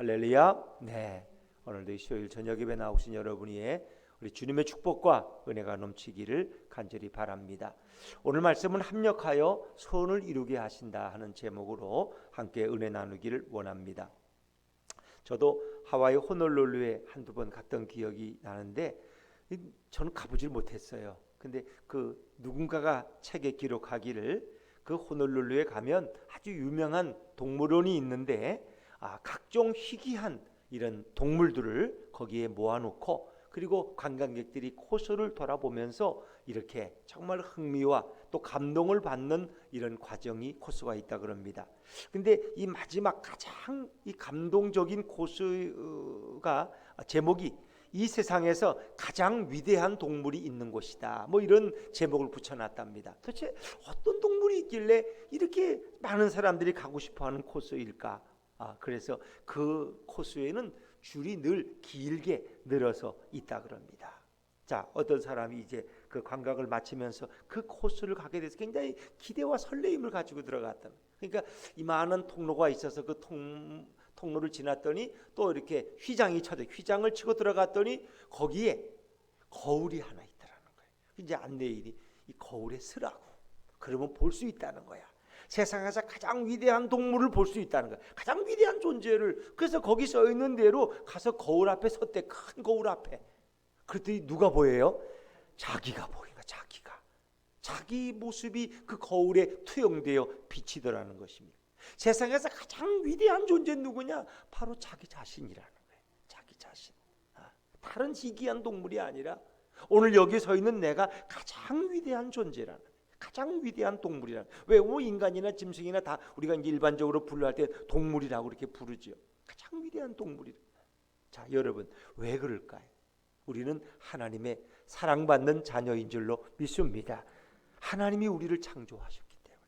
할렐루야. 네, 오늘도 수요일 저녁 예배 나오신 여러분이 우리 주님의 축복과 은혜가 넘치기를 간절히 바랍니다. 오늘 말씀은 합력하여 선을 이루게 하신다 하는 제목으로 함께 은혜 나누기를 원합니다. 저도 하와이 호놀룰루에 한두 번 갔던 기억이 나는데 저는 가보질 못했어요. 근데 그 누군가가 책에 기록하기를 그 호놀룰루에 가면 아주 유명한 동물원이 있는데 각종 희귀한 이런 동물들을 거기에 모아놓고 그리고 관광객들이 코스를 돌아보면서 이렇게 정말 흥미와 또 감동을 받는 이런 과정이 코스가 있다 그럽니다. 근데 이 마지막 가장 이 감동적인 코스가 제목이 이 세상에서 가장 위대한 동물이 있는 곳이다. 뭐 이런 제목을 붙여놨답니다. 도대체 어떤 동물이 있길래 이렇게 많은 사람들이 가고 싶어하는 코스일까? 그래서 그 코스에는 줄이 늘 길게 늘어서 있다 그럽니다. 자, 어떤 사람이 이제 그 관광을 마치면서 그 코스를 가게 돼서 굉장히 기대와 설레임을 가지고 들어갔다. 그러니까 이 많은 통로가 있어서 그 통로를 지났더니 또 이렇게 휘장을 치고 들어갔더니 거기에 거울이 하나 있더라는 거예요. 이제 안내인이 이 거울에 서라고. 그러면 볼 수 있다는 거야. 세상에서 가장 위대한 동물을 볼 수 있다는 거야. 가장 위대한 존재를. 그래서 거기 써 있는 대로 가서 거울 앞에 섰대. 큰 거울 앞에. 그랬더니 누가 보여요? 자기가 보인 거야. 자기 모습이 그 거울에 투영되어 비치더라는 것입니다. 세상에서 가장 위대한 존재는 누구냐? 바로 자기 자신이라는 거예요. 자기 자신. 다른 희귀한 동물이 아니라 오늘 여기 서 있는 내가 가장 위대한 존재라는 거예요. 가장 위대한 동물이란. 왜 인간이나 짐승이나 다 우리가 이제 일반적으로 분류할 때 동물이라고 이렇게 부르죠. 가장 위대한 동물이. 자, 여러분 왜 그럴까요? 우리는 하나님의 사랑받는 자녀인 줄로 믿습니다. 하나님이 우리를 창조하셨기 때문에,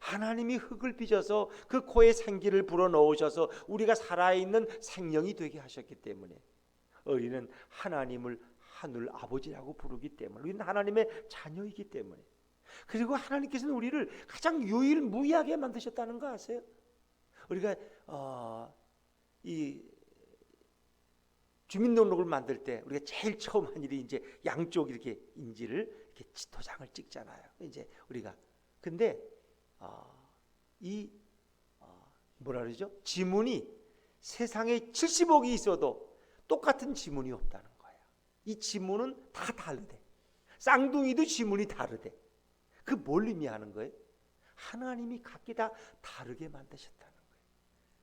하나님이 흙을 빚어서 그 코에 생기를 불어넣으셔서 우리가 살아있는 생명이 되게 하셨기 때문에 우리는 하나님을 하늘 아버지라고 부르기 때문에, 우리는 하나님의 자녀이기 때문에, 그리고 하나님께서는 우리를 가장 유일무이하게 만드셨다는 거 아세요? 우리가 이 주민등록을 만들 때 우리가 제일 처음 한 일이 이제 양쪽 이렇게 인지를 이렇게 도장을 찍잖아요. 이제 우리가 근데 이 뭐라 그러죠? 지문이 세상에 70억이 있어도 똑같은 지문이 없다는 거예요. 이 지문은 다 다르대. 쌍둥이도 지문이 다르대. 그 뭘 의미하는 거예요? 하나님이 각기 다 다르게 만드셨다는 거예요.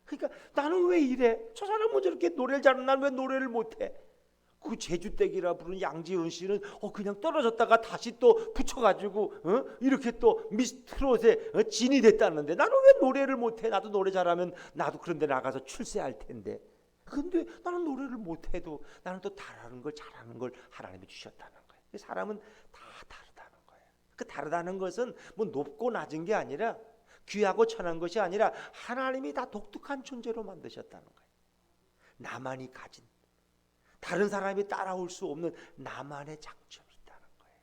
그러니까 나는 왜 이래? 저 사람은 저렇게 노래를 잘하는 나는 왜 노래를 못해? 그 제주댁이라 부르는 양지은 씨는 그냥 떨어졌다가 다시 또 붙여가지고 이렇게 또 미스 트롯에 진이 됐다는데 나는 왜 노래를 못해? 나도 노래 잘하면 나도 그런 데 나가서 출세할 텐데. 근데 나는 노래를 못해도 나는 또 잘하는 걸 하나님이 주셨다는 거예요. 사람은 다 다르다는 거예요. 그 다르다는 것은 뭐 높고 낮은 게 아니라, 귀하고 천한 것이 아니라 하나님이 다 독특한 존재로 만드셨다는 거예요. 나만이 가진, 다른 사람이 따라올 수 없는 나만의 장점이 있다는 거예요.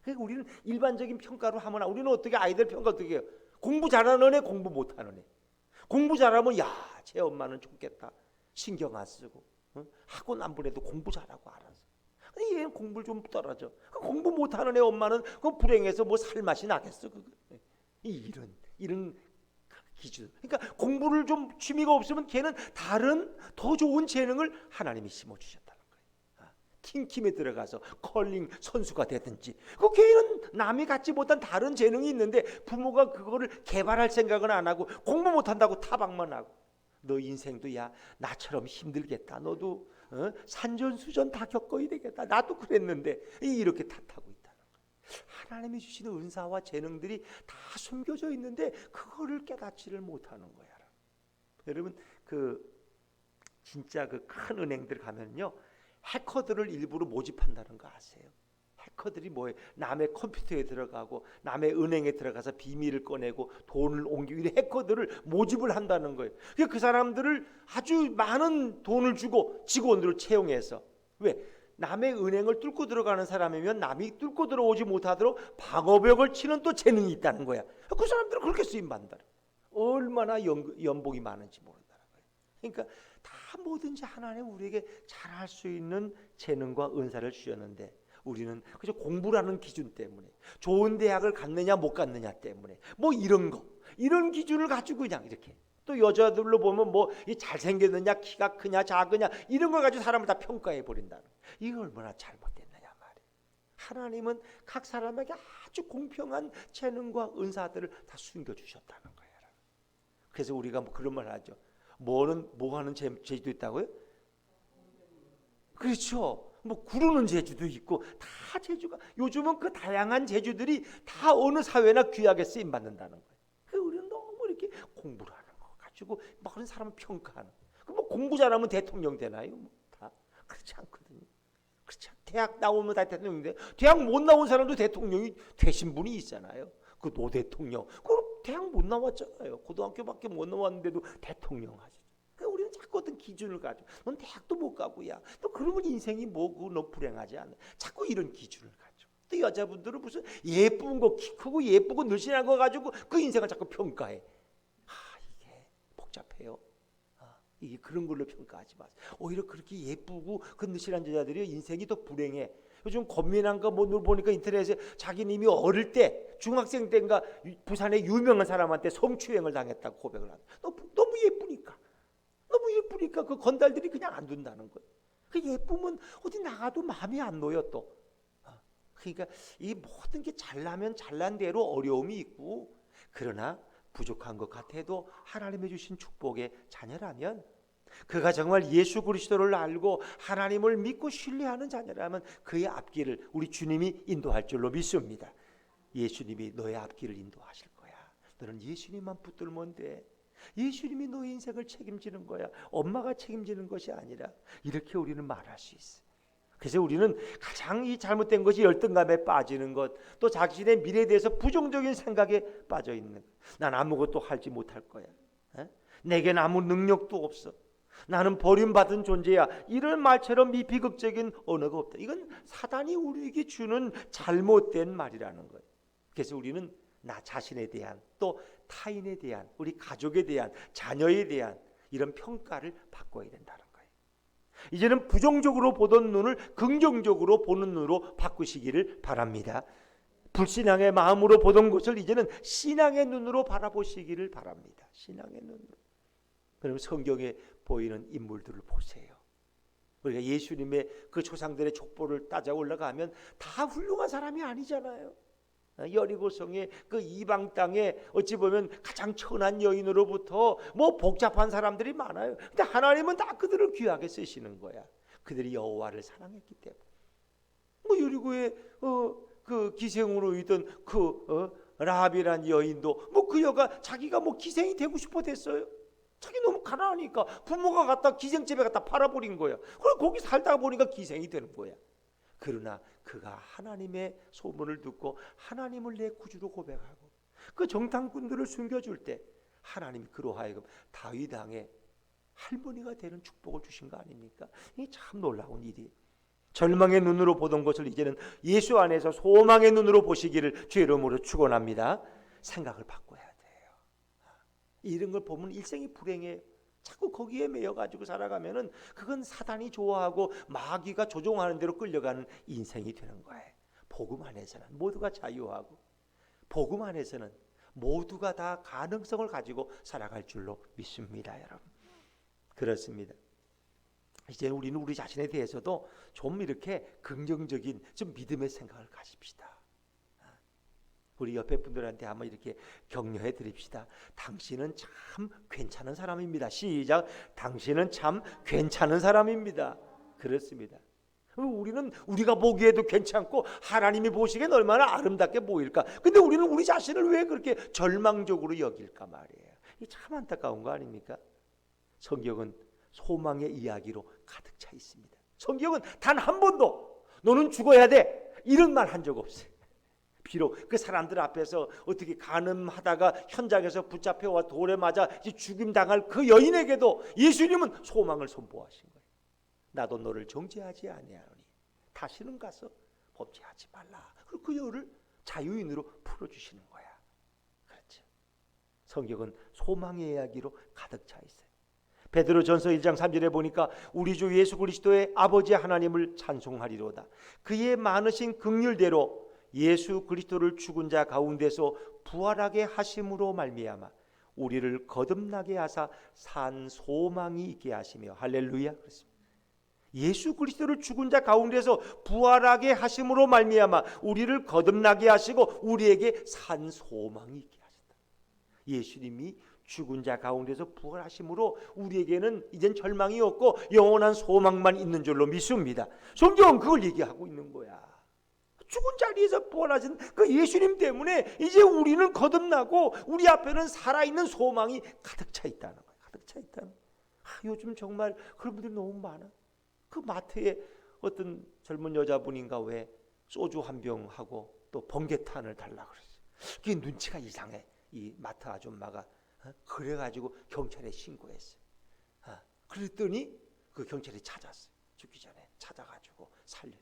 그러니까 우리는 일반적인 평가로 하면, 우리는 어떻게 아이들 평가 어떻게 해요? 공부 잘하는 애, 공부 못하는 애. 공부 잘하면 제 엄마는 좋겠다. 신경 안 쓰고 학원 안 보내도 공부 잘하고 알아서. 얘는 공부를 좀 떨어져. 공부 못하는 애 엄마는 그 불행해서 뭐 살맛이 나겠어. 이런 기준. 그러니까 공부를 좀 취미가 없으면 걔는 다른 더 좋은 재능을 하나님이 심어주셨다는 거예요. 팀에 들어가서 컬링 선수가 되든지. 걔는 남이 갖지 못한 다른 재능이 있는데 부모가 그거를 개발할 생각은 안 하고 공부 못한다고 타박만 하고. 너 인생도 나처럼 힘들겠다. 너도 산전수전 다 겪어야 되겠다. 나도 그랬는데 이렇게 탓하고 있다는 거예요. 하나님이 주시는 은사와 재능들이 다 숨겨져 있는데 그거를 깨닫지를 못하는 거야. 여러분 진짜 그 큰 은행들 가면요, 해커들을 일부러 모집한다는 거 아세요? 해커들이 뭐예요? 남의 컴퓨터에 들어가고 남의 은행에 들어가서 비밀을 꺼내고 돈을 옮기고, 이런 해커들을 모집을 한다는 거예요. 그 사람들을 아주 많은 돈을 주고 직원들을 채용해서, 왜? 남의 은행을 뚫고 들어가는 사람이면 남이 뚫고 들어오지 못하도록 방어벽을 치는 또 재능이 있다는 거야. 그 사람들은 그렇게 쓰임 받는다. 얼마나 연봉이 많은지 모른다는 거예요. 그러니까 다 뭐든지 하나님 우리에게 잘할 수 있는 재능과 은사를 주셨는데 우리는 그저 공부라는 기준 때문에 좋은 대학을 갔느냐 못 갔느냐 때문에 뭐 이런 기준을 가지고 그냥 이렇게 또 여자들로 보면 뭐 잘생겼느냐 키가 크냐 작으냐 이런 걸 가지고 사람을 다 평가해 버린다는 이거 얼마나 잘못됐느냐 말이에요. 하나님은 각 사람에게 아주 공평한 재능과 은사들을 다 숨겨주셨다는 거예요. 그래서 우리가 뭐 그런 말 하죠. 뭐 하는 재주도 있다고요? 그렇죠. 뭐 구르는 재주도 있고 다 재주가 요즘은 그 다양한 재주들이 다 어느 사회나 귀하게 쓰임 받는다는 거예요. 그 우리는 너무 이렇게 공부를 하는 거 가지고 많은 사람을 평가하는. 뭐 공부 잘하면 대통령 되나요? 뭐 다 그렇지 않거든요. 그렇지. 대학 나오면 다 대통령이 돼. 대학 못 나온 사람도 대통령이 되신 분이 있잖아요. 그 노 대통령. 그 대학 못 나왔잖아요. 고등학교밖에 못 나왔는데도 대통령 하죠. 그러니까 우리는 자꾸 어떤 기준을 가지고 넌 대학도 못 가고야. 또 그러면 인생이 뭐고 너 불행하지 않아. 자꾸 이런 기준을 가지고. 또 여자분들은 무슨 예쁜 거 키 크고 예쁘고 늘씬한 거 가지고 그 인생을 자꾸 평가해. 이게 복잡해요. 이게 그런 걸로 평가하지 마세요. 오히려 그렇게 예쁘고 그 늘씬한 여자들이 인생이 더 불행해. 요즘 권민한 거 뭐 보니까 인터넷에 자기는 이미 어릴 때 중학생 때인가 부산의 유명한 사람한테 성추행을 당했다고 고백을 하고 너무 예쁘니까 그 건달들이 그냥 안 둔다는 거예요. 그 예쁘면 어디 나가도 마음이 안 놓여 또. 그러니까 이 모든 게 잘나면 잘난 대로 어려움이 있고 그러나 부족한 것 같아도 하나님의 주신 축복의 자녀라면 그가 정말 예수 그리스도를 알고 하나님을 믿고 신뢰하는 자녀라면 그의 앞길을 우리 주님이 인도할 줄로 믿습니다. 예수님이 너의 앞길을 인도하실 거야. 너는 예수님만 붙들면 돼. 예수님이 너의 인생을 책임지는 거야. 엄마가 책임지는 것이 아니라 이렇게 우리는 말할 수 있어. 그래서 우리는 가장 이 잘못된 것이 열등감에 빠지는 것, 또 자신의 미래에 대해서 부정적인 생각에 빠져 있는 것. 난 아무것도 하지 못할 거야. 내겐 아무 능력도 없어. 나는 버림받은 존재야. 이런 말처럼 이 비극적인 언어가 없다. 이건 사단이 우리에게 주는 잘못된 말이라는 거예요. 그래서 우리는 나 자신에 대한 또 타인에 대한 우리 가족에 대한 자녀에 대한 이런 평가를 바꿔야 된다는 거예요. 이제는 부정적으로 보던 눈을 긍정적으로 보는 눈으로 바꾸시기를 바랍니다. 불신앙의 마음으로 보던 것을 이제는 신앙의 눈으로 바라보시기를 바랍니다. 신앙의 눈으로. 그럼 성경에 보이는 인물들을 보세요. 우리가 예수님의 그 조상들의 족보를 따져 올라가면 다 훌륭한 사람이 아니잖아요. 여리고성의 그 이방 땅에 어찌 보면 가장 천한 여인으로부터 뭐 복잡한 사람들이 많아요. 근데 하나님은 다 그들을 귀하게 쓰시는 거야. 그들이 여호와를 사랑했기 때문에. 뭐 여리고의 그 기생으로 있던 라합이란 여인도 뭐 그 여가 자기가 뭐 기생이 되고 싶어 됐어요. 자기 너무 가난하니까 부모가 갖다 기생집에 갖다 팔아버린 거야. 그럼 거기 살다가 보니까 기생이 되는 거야. 그러나 그가 하나님의 소문을 듣고 하나님을 내 구주로 고백하고 그 정탐꾼들을 숨겨줄 때 하나님이 그로 하여금 다윗 왕의 할머니가 되는 축복을 주신 거 아닙니까? 이게 참 놀라운 일이에요. 절망의 눈으로 보던 것을 이제는 예수 안에서 소망의 눈으로 보시기를 주의 이름으로 축원합니다. 생각을 바꿔야 돼요. 이런 걸 보면 일생이 불행해요. 자꾸 거기에 매여가지고 살아가면은 그건 사단이 좋아하고 마귀가 조종하는 대로 끌려가는 인생이 되는 거예요. 복음 안에서는 모두가 자유하고 복음 안에서는 모두가 다 가능성을 가지고 살아갈 줄로 믿습니다, 여러분. 그렇습니다. 이제 우리는 우리 자신에 대해서도 좀 이렇게 긍정적인 좀 믿음의 생각을 가집시다. 우리 옆에 분들한테 한번 이렇게 격려해 드립시다. 당신은 참 괜찮은 사람입니다. 시작. 당신은 참 괜찮은 사람입니다. 그렇습니다. 우리는 우리가 보기에도 괜찮고 하나님이 보시기엔 얼마나 아름답게 보일까. 근데 우리는 우리 자신을 왜 그렇게 절망적으로 여길까 말이에요. 이게 참 안타까운 거 아닙니까? 성경은 소망의 이야기로 가득 차 있습니다. 성경은 단 한 번도 너는 죽어야 돼 이런 말 한 적 없어요. 비록 그 사람들 앞에서 어떻게 간음하다가 현장에서 붙잡혀와 돌에 맞아 죽임당할 그 여인에게도 예수님은 소망을 선포하신 거예요. 나도 너를 정죄하지 아니하노니 다시는 가서 범죄하지 말라. 그리고 그 여인을 자유인으로 풀어주시는 거야. 그렇죠. 성경은 소망의 이야기로 가득 차 있어요. 베드로전서 1장 3절에 보니까 우리 주 예수 그리스도의 아버지 하나님을 찬송하리로다. 그의 많으신 긍휼대로 예수 그리스도를 죽은 자 가운데서 부활하게 하심으로 말미암아 우리를 거듭나게 하사 산 소망이 있게 하시며 할렐루야. 그렇습니다. 예수 그리스도를 죽은 자 가운데서 부활하게 하심으로 말미암아 우리를 거듭나게 하시고 우리에게 산 소망이 있게 하신다. 예수님이 죽은 자 가운데서 부활하심으로 우리에게는 이젠 절망이 없고 영원한 소망만 있는 줄로 믿습니다. 성경은 그걸 얘기하고 있는 거야. 죽은 자리에서 부활하신 그 예수님 때문에 이제 우리는 거듭나고 우리 앞에는 살아있는 소망이 가득 차 있다는 거야. 가득 차 있다는 거야. 요즘 정말 그런 분들이 너무 많아. 그 마트에 어떤 젊은 여자분인가 왜 소주 한 병 하고 또 번개탄을 달라 그랬어. 그게 눈치가 이상해. 이 마트 아줌마가 그래가지고 경찰에 신고했어요. 그랬더니 그 경찰이 찾았어요. 죽기 전에 찾아가지고 살려.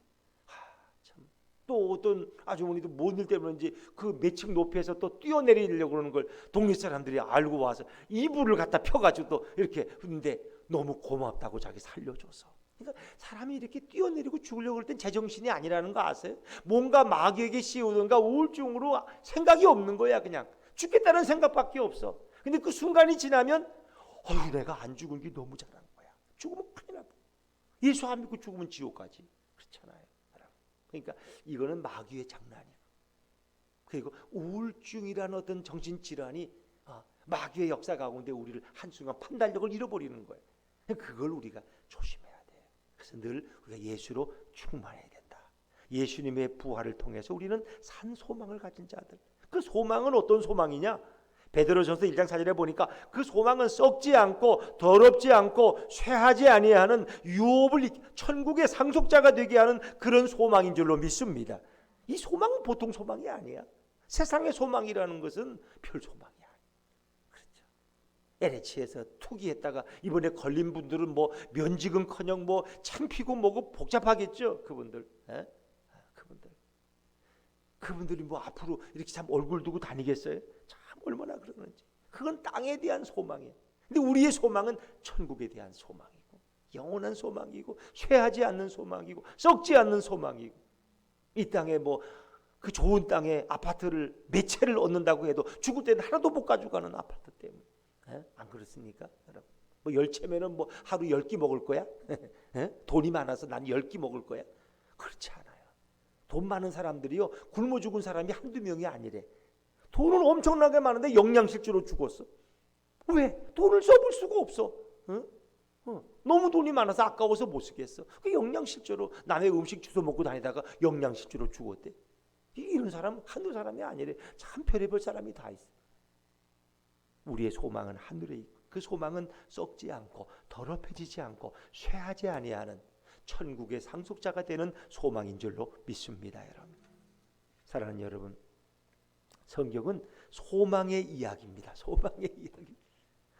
참. 또 어떤 아주머니도 뭔 일 때문인지 그 몇 층 높이에서 또 뛰어내리려고 그러는 걸 동네 사람들이 알고 와서 이불을 갖다 펴가지고 또 이렇게 했는데 너무 고맙다고 자기 살려줘서. 그러니까 사람이 이렇게 뛰어내리고 죽으려고 할 땐 제정신이 아니라는 거 아세요? 뭔가 마귀에게 씌우든가 우울증으로 생각이 없는 거야. 그냥 죽겠다는 생각밖에 없어. 근데 그 순간이 지나면 내가 안 죽은 게 너무 잘한 거야. 죽으면 큰일 나고 예수 안 믿고 죽으면 지옥 가지. 그렇잖아요. 그러니까 이거는 마귀의 장난이야. 그리고 우울증이라는 어떤 정신질환이 마귀의 역사 가운데 우리를 한순간 판단력을 잃어버리는 거예요. 그걸 우리가 조심해야 돼요. 그래서 늘 우리가 예수로 충만해야 된다. 예수님의 부활을 통해서 우리는 산 소망을 가진 자들. 그 소망은 어떤 소망이냐? 베드로전서 1장 4절에 보니까 그 소망은 썩지 않고 더럽지 않고 쇠하지 아니하는 유업을 천국의 상속자가 되게 하는 그런 소망인 줄로 믿습니다. 이 소망은 보통 소망이 아니야. 세상의 소망이라는 것은 별 소망이 아니야. 그렇죠. LH에서 투기했다가 이번에 걸린 분들은 뭐 면직은커녕 뭐 창피고 뭐고 복잡하겠죠. 그분들이 뭐 앞으로 이렇게 참 얼굴 두고 다니겠어요? 참 얼마나 그러는지. 그건 땅에 대한 소망이에요. 근데 우리의 소망은 천국에 대한 소망이고 영원한 소망이고 쇠하지 않는 소망이고 썩지 않는 소망이고 이 땅에 뭐 그 좋은 땅에 아파트를 몇 채를 얻는다고 해도 죽을 때는 하나도 못 가져가는 아파트 때문에. 안 그렇습니까? 여러분? 뭐 10채면은 뭐 하루 10끼 먹을 거야? 돈이 많아서 난 10끼 먹을 거야? 그렇지 않아요. 돈 많은 사람들이요 굶어 죽은 사람이 한두 명이 아니래. 돈은 엄청나게 많은데 영양실조로 죽었어. 왜? 돈을 써볼 수가 없어. 너무 돈이 많아서 아까워서 못 쓰겠어. 그 영양실조로 남의 음식 주워 먹고 다니다가 영양실조로 죽었대. 이런 사람 한두 사람이 아니래. 참 별의별 사람이 다 있어. 우리의 소망은 하늘에 있고 그 소망은 썩지 않고 더럽혀지지 않고 쇠하지 아니하는 천국의 상속자가 되는 소망인 줄로 믿습니다. 여러분. 사랑하는 여러분, 성경은 소망의 이야기입니다. 소망의 이야기.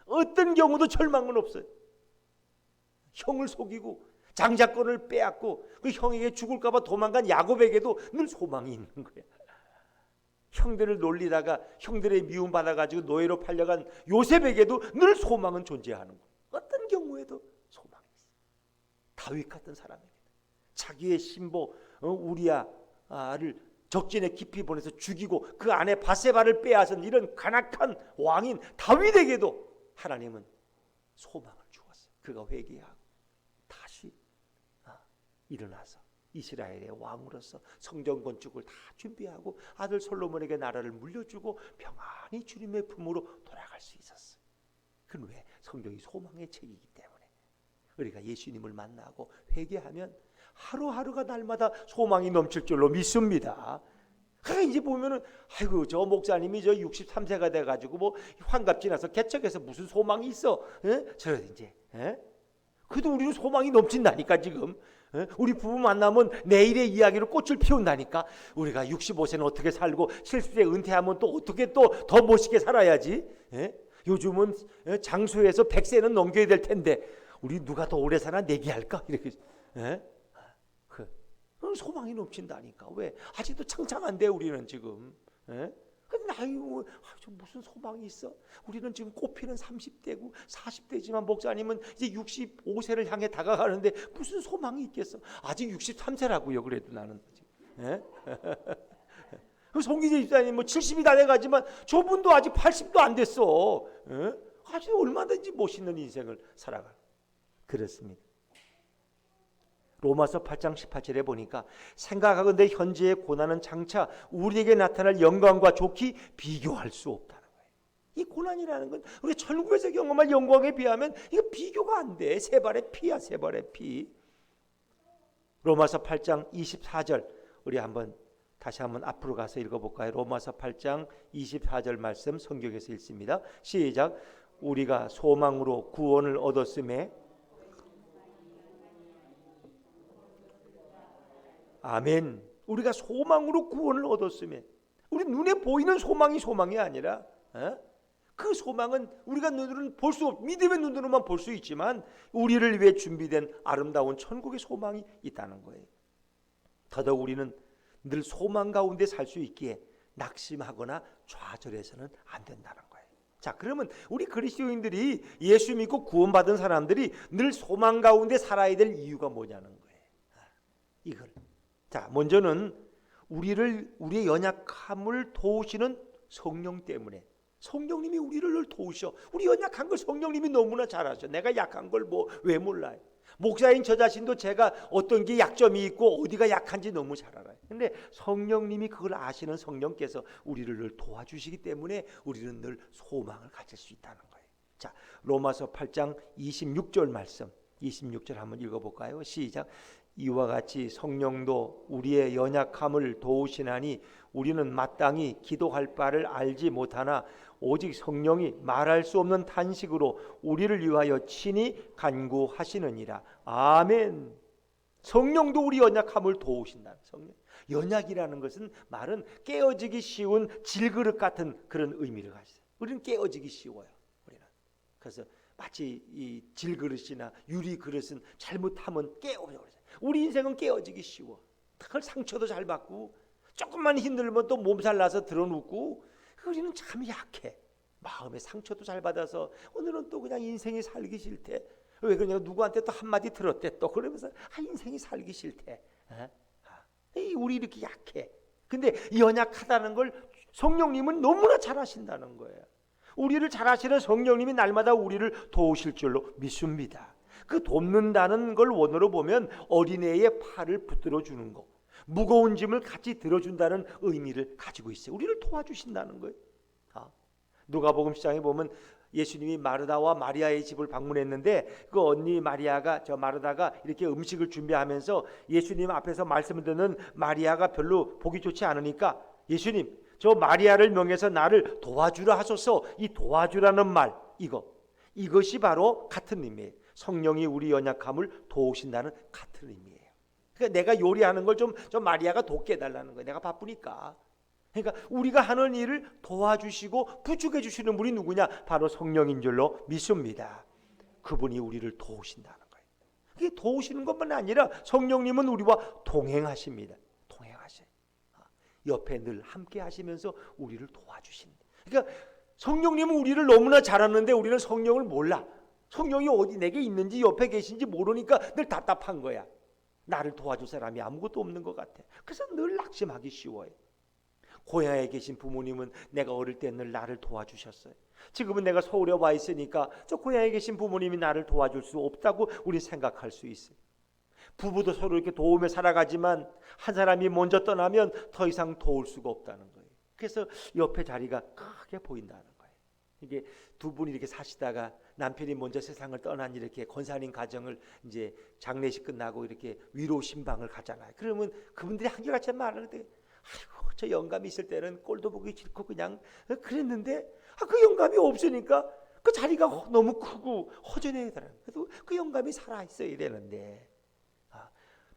어떤 경우도 절망은 없어요. 형을 속이고 장자권을 빼앗고 그 형에게 죽을까 봐 도망간 야곱에게도 늘 소망이 있는 거야. 형들을 놀리다가 형들의 미움 받아가지고 노예로 팔려간 요셉에게도 늘 소망은 존재하는 거야. 어떤 경우에도 소망이 있어. 다윗 같은 사람에게 자기의 신보 우리아를 적진에 깊이 보내서 죽이고 그 안에 바세바를 빼앗은 이런 간악한 왕인 다윗에게도 하나님은 소망을 주었어요. 그가 회개하고 다시 일어나서 이스라엘의 왕으로서 성전 건축을 다 준비하고 아들 솔로몬에게 나라를 물려주고 평안히 주님의 품으로 돌아갈 수 있었어요. 그건 왜? 성경이 소망의 책이기 때문에. 우리가 예수님을 만나고 회개하면 하루하루가 날마다 소망이 넘칠 줄로 믿습니다. 그러니까 이제 보면은 아이고 저 목사님이 저 63세가 돼가지고 뭐 환갑 지나서 개척해서 무슨 소망이 있어? 저 이제 그래도 우리는 소망이 넘친다니까 지금. 우리 부부 만나면 내일의 이야기로 꽃을 피운다니까. 우리가 65세는 어떻게 살고 70세 은퇴하면 또 어떻게 또 더 멋있게 살아야지. 요즘은 장수에서 100세는 넘겨야 될 텐데 우리 누가 더 오래 사나 내기할까? 이렇게. 소망이 넘친다니까. 왜? 아직도 창창한데 우리는 지금. 근데 저 무슨 소망이 있어? 우리는 지금 꽃피는 30대고 40대지만 목사님은 이제 65세를 향해 다가가는데 무슨 소망이 있겠어? 아직 63세라고요. 그래도 나는 예? 송기재 집사님 뭐 70이 다 돼가지만 저분도 아직 80도 안 됐어. 예? 아주 얼마든지 멋있는 인생을 살아가. 그렇습니다. 로마서 8장 18절에 보니까 생각하건대 현재의 고난은 장차 우리에게 나타날 영광과 좋게 비교할 수 없다는 거예요. 이 고난이라는 건 우리 천국에서 경험할 영광에 비하면 이거 비교가 안 돼. 세 발의 피야, 세 발의 피. 로마서 8장 24절 우리 다시 한번 앞으로 가서 읽어볼까요? 로마서 8장 24절 말씀 성경에서 읽습니다. 시작. 우리가 소망으로 구원을 얻었음에 아멘. 우리가 소망으로 구원을 얻었으면 우리 눈에 보이는 소망이 아니라 그 소망은 우리가 눈으로는 볼 수 없, 믿음의 눈으로만 볼 수 있지만 우리를 위해 준비된 아름다운 천국의 소망이 있다는 거예요. 더더욱 우리는 늘 소망 가운데 살 수 있기에 낙심하거나 좌절해서는 안 된다는 거예요. 자, 그러면 우리 그리스도인들이 예수 믿고 구원받은 사람들이 늘 소망 가운데 살아야 될 이유가 뭐냐는 거예요. 이걸. 자, 먼저는 우리의 연약함을 도우시는 성령 때문에 성령님이 우리를 늘 도우셔. 우리 연약한 걸 성령님이 너무나 잘 아셔. 내가 약한 걸 왜 몰라요? 목사인 저 자신도 제가 어떤 게 약점이 있고 어디가 약한지 너무 잘 알아요. 근데 성령님이 그걸 아시는 성령께서 우리를 늘 도와주시기 때문에 우리는 늘 소망을 가질 수 있다는 거예요. 자, 로마서 8장 26절 말씀 26절 한번 읽어볼까요? 시작. 이와 같이 성령도 우리의 연약함을 도우시나니 우리는 마땅히 기도할 바를 알지 못하나 오직 성령이 말할 수 없는 탄식으로 우리를 위하여 친히 간구하시느니라. 아멘. 성령도 우리 연약함을 도우신다. 성령. 연약이라는 것은 말은 깨어지기 쉬운 질그릇 같은 그런 의미를 가지죠. 우리는 깨어지기 쉬워요. 우리는. 그래서 마치 이 질그릇이나 유리 그릇은 잘못하면 깨어져요. 우리 인생은 깨어지기 쉬워. 그걸 상처도 잘 받고 조금만 힘들면 또 몸살 나서 드러눕고 우리는 참 약해. 마음의 상처도 잘 받아서 오늘은 또 그냥 인생이 살기 싫대. 왜 그러냐? 누구한테 또 한마디 들었대. 또 그러면서 인생이 살기 싫대. 우리 이렇게 약해. 근데 연약하다는 걸 성령님은 너무나 잘 아신다는 거예요. 우리를 잘 아시는 성령님이 날마다 우리를 도우실 줄로 믿습니다. 그 돕는다는 걸 원어로 보면 어린애의 팔을 붙들어 주는 거, 무거운 짐을 같이 들어준다는 의미를 가지고 있어요. 우리를 도와주신다는 거예요. 누가복음 10장에 보면 예수님이 마르다와 마리아의 집을 방문했는데 그 언니 마리아가 저 마르다가 이렇게 음식을 준비하면서 예수님 앞에서 말씀을 듣는 마리아가 별로 보기 좋지 않으니까 예수님 저 마리아를 명해서 나를 도와주라 하소서. 이 도와주라는 말 이것이 바로 같은 의미예요. 성령이 우리 연약함을 도우신다는 같은 의미예요. 그러니까 내가 요리하는 걸 좀 마리아가 돕게 해달라는 거예요. 내가 바쁘니까. 그러니까 우리가 하는 일을 도와주시고 부축해 주시는 분이 누구냐? 바로 성령인 줄로 믿습니다. 그분이 우리를 도우신다는 거예요. 그게 도우시는 것만 아니라 성령님은 우리와 동행하십니다. 동행하셔요. 옆에 늘 함께 하시면서 우리를 도와주십니다. 그러니까 성령님은 우리를 너무나 잘 아는데 우리는 성령을 몰라. 성령이 어디 내게 있는지 옆에 계신지 모르니까 늘 답답한 거야. 나를 도와줄 사람이 아무것도 없는 것 같아. 그래서 늘 낙심하기 쉬워요. 고향에 계신 부모님은 내가 어릴 때 늘 나를 도와주셨어요. 지금은 내가 서울에 와 있으니까 저 고향에 계신 부모님이 나를 도와줄 수 없다고 우리 생각할 수 있어요. 부부도 서로 이렇게 도우며 살아가지만 한 사람이 먼저 떠나면 더 이상 도울 수가 없다는 거예요. 그래서 옆에 자리가 크게 보인다는 거예요. 이게 두 분이 이렇게 사시다가 남편이 먼저 세상을 떠난 이렇게 권사님 가정을 이제 장례식 끝나고 이렇게 위로 신방을 가잖아요. 그러면 그분들이 한결같이 말하는데 아이고 저 영감이 있을 때는 꼴도 보기 싫고 그냥 그랬는데 그 영감이 없으니까 그 자리가 너무 크고 허전해더라고요. 그래도 그 영감이 살아있어 이랬는데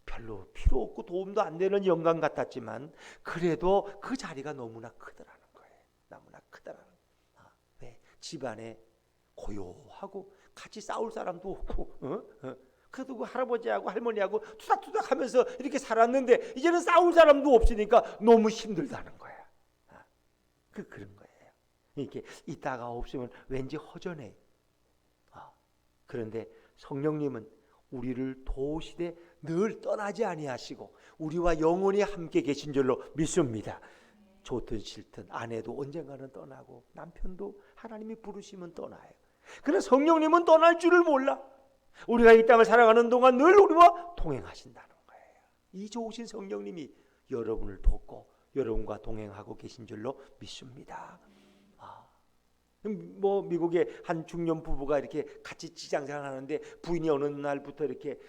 별로 필요 없고 도움도 안 되는 영감 같았지만 그래도 그 자리가 너무나 크더라는 거예요. 너무나 크더라는 거예요. 왜? 집안에 고요하고 같이 싸울 사람도 없고 그래도 그 할아버지하고 할머니하고 투닥투닥 하면서 이렇게 살았는데 이제는 싸울 사람도 없으니까 너무 힘들다는 거야. 그런 거예요. 이렇게 있다가 없으면 왠지 허전해. 그런데 성령님은 우리를 도우시되 늘 떠나지 아니하시고 우리와 영원히 함께 계신 줄로 믿습니다. 좋든 싫든 아내도 언젠가는 떠나고 남편도 하나님이 부르시면 떠나요. 그러나 성령님은 떠날 줄을 몰라. 우리가 이 땅을 살아가는 동안 늘 우리와 동행하신다는 거예요. 이 좋으신 성령님이 여러분을 돕고 여러분과 동행하고 계신 줄로 믿습니다. 미국의 한 중년 부부가 이렇게 같이 직장생활 하는데 부인이 어느 날부터 이렇게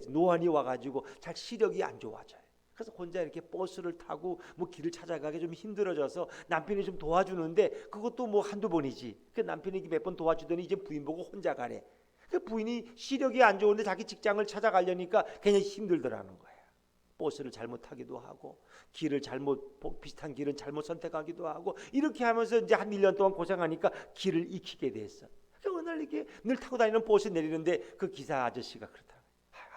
노안이 와가지고 잘 시력이 안 좋아져요. 그래서 혼자 이렇게 버스를 타고 길을 찾아가기 좀 힘들어져서 남편이 좀 도와주는데 그것도 한두 번이지. 그 남편이 몇 번 도와주더니 이제 부인 보고 혼자 가래. 그 부인이 시력이 안 좋은데 자기 직장을 찾아가려니까 굉장히 힘들더라는 거예요. 버스를 잘못 타기도 하고 비슷한 길은 잘못 선택하기도 하고 이렇게 하면서 이제 한 1년 동안 고생하니까 길을 익히게 됐어. 어느 날 이렇게 늘 타고 다니는 버스 내리는데 그 기사 아저씨가 그렇다.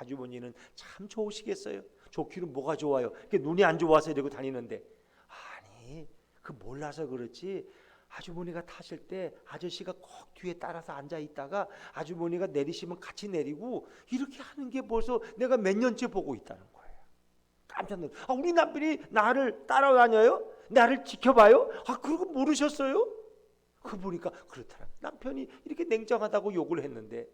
아주머니는 참 좋으시겠어요. 좋기는 뭐가 좋아요. 눈이 안 좋아서 이러고 다니는데 아니 몰라서 그렇지. 아주머니가 타실 때 아저씨가 꼭 뒤에 따라서 앉아 있다가 아주머니가 내리시면 같이 내리고 이렇게 하는 게 벌써 내가 몇 년째 보고 있다는 거예요. 깜짝 놀랐어요. 우리 남편이 나를 따라다녀요? 나를 지켜봐요? 그러고 모르셨어요? 보니까 그렇더라. 남편이 이렇게 냉정하다고 욕을 했는데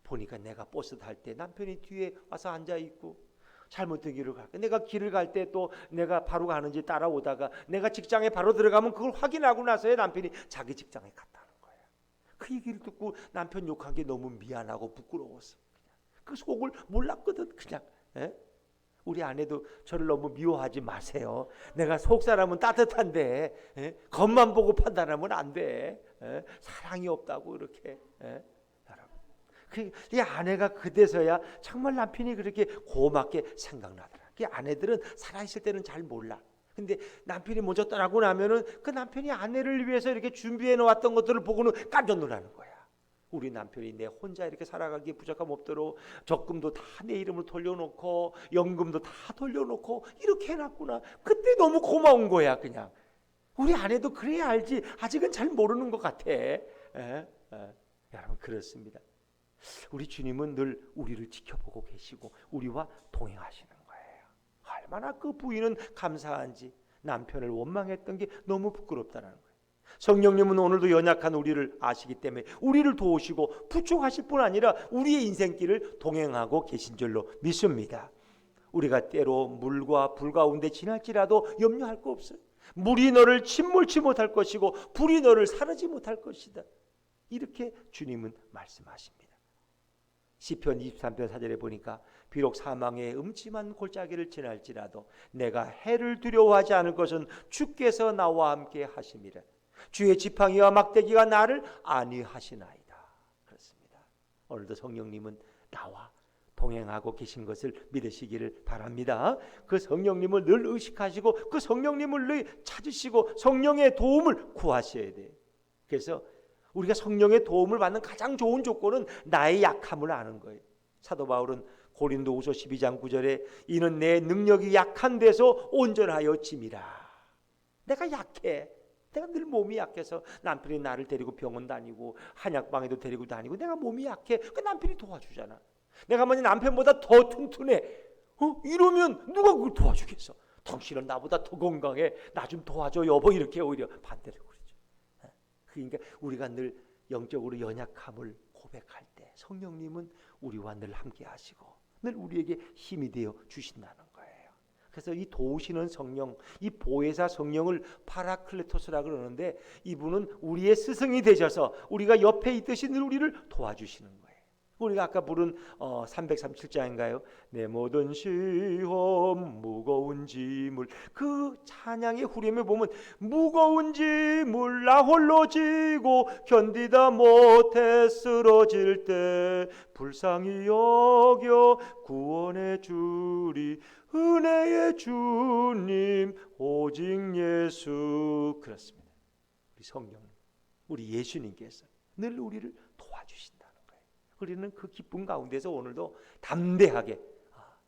보니까 내가 버스 탈 때 남편이 뒤에 와서 앉아 있고 잘못된 길을 갈까? 내가 길을 갈 때 또 내가 바로 가는지 따라오다가 내가 직장에 바로 들어가면 그걸 확인하고 나서야 남편이 자기 직장에 갔다는 거야. 그 얘기를 듣고 남편 욕한 게 너무 미안하고 부끄러웠어. 그 속을 몰랐거든. 그냥. 우리 아내도 저를 너무 미워하지 마세요. 내가 속 사람은 따뜻한데 겉만 보고 판단하면 안 돼. 사랑이 없다고 이렇게. 이 아내가 그때서야 정말 남편이 그렇게 고맙게 생각나더라. 아내들은 살아있을 때는 잘 몰라. 근데 남편이 먼저 떠나고 나면은 그 남편이 아내를 위해서 이렇게 준비해 놓았던 것들을 보고는 깜짝 놀라는 거야. 우리 남편이 내 혼자 이렇게 살아가기에 부족함 없도록 적금도 다 내 이름으로 돌려놓고 연금도 다 돌려놓고 이렇게 해놨구나. 그때 너무 고마운 거야. 그냥 우리 아내도 그래야 알지. 아직은 잘 모르는 것 같아. 여러분 그렇습니다. 우리 주님은 늘 우리를 지켜보고 계시고 우리와 동행하시는 거예요. 얼마나 그 부인은 감사한지. 남편을 원망했던 게 너무 부끄럽다는 거예요. 성령님은 오늘도 연약한 우리를 아시기 때문에 우리를 도우시고 부축하실 뿐 아니라 우리의 인생길을 동행하고 계신 줄로 믿습니다. 우리가 때로 물과 불 가운데 지날지라도 염려할 거 없어요. 물이 너를 침몰치 못할 것이고 불이 너를 사르지 못할 것이다. 이렇게 주님은 말씀하십니다. 시편 23편 4절에 보니까 비록 사망의 음침한 골짜기를 지날지라도 내가 해를 두려워하지 않을 것은 주께서 나와 함께 하심이라. 주의 지팡이와 막대기가 나를 안위하시나이다. 그렇습니다. 오늘도 성령님은 나와 동행하고 계신 것을 믿으시기를 바랍니다. 그 성령님을 늘 의식하시고 그 성령님을 늘 찾으시고 성령의 도움을 구하셔야 돼요. 그래서 우리가 성령의 도움을 받는 가장 좋은 조건은 나의 약함을 아는 거예요. 사도 바울은 고린도후서 12장 9절에 이는 내 능력이 약한 데서 온전하여 짐이라. 내가 약해. 내가 늘 몸이 약해서 남편이 나를 데리고 병원 다니고 한약방에도 데리고 다니고 내가 몸이 약해. 그 남편이 도와주잖아. 내가 만약 남편보다 더 튼튼해. 이러면 누가 그걸 도와주겠어? 당신은 나보다 더 건강해. 나 좀 도와줘 여보. 이렇게 오히려 반대로 그러죠. 그러니까 우리가 늘 영적으로 연약함을 고백할 때 성령님은 우리와 늘 함께 하시고 늘 우리에게 힘이 되어 주신다는 거예요. 그래서 이 도우시는 성령, 이 보혜사 성령을 파라클레토스라 그러는데 이분은 우리의 스승이 되셔서 우리가 옆에 있듯이 늘 우리를 도와주시는 거예요. 우리가 아까 부른 337장인가요? 내 모든 시험 무거운 짐을, 그 찬양의 후렴에 보면 무거운 짐을 나 홀로 지고 견디다 못해 쓰러질 때 불쌍히 여겨 구원해 주리 은혜의 주님 오직 예수. 그렇습니다. 우리 성령, 우리 예수님께서 늘 우리를 도와주신다는 거예요. 우리는 그 기쁨 가운데서 오늘도 담대하게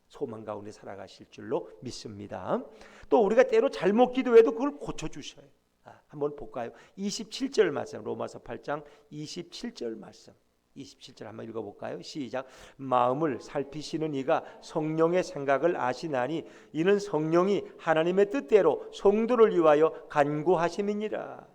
소망 가운데 살아가실 줄로 믿습니다. 또 우리가 때로 잘못 기도해도 그걸 고쳐주셔요. 한번 볼까요? 27절 말씀, 로마서 8장 27절 말씀. 27절 한번 읽어볼까요? 시작. 마음을 살피시는 이가 성령의 생각을 아시나니 이는 성령이 하나님의 뜻대로 성도를 위하여 간구하심이니라.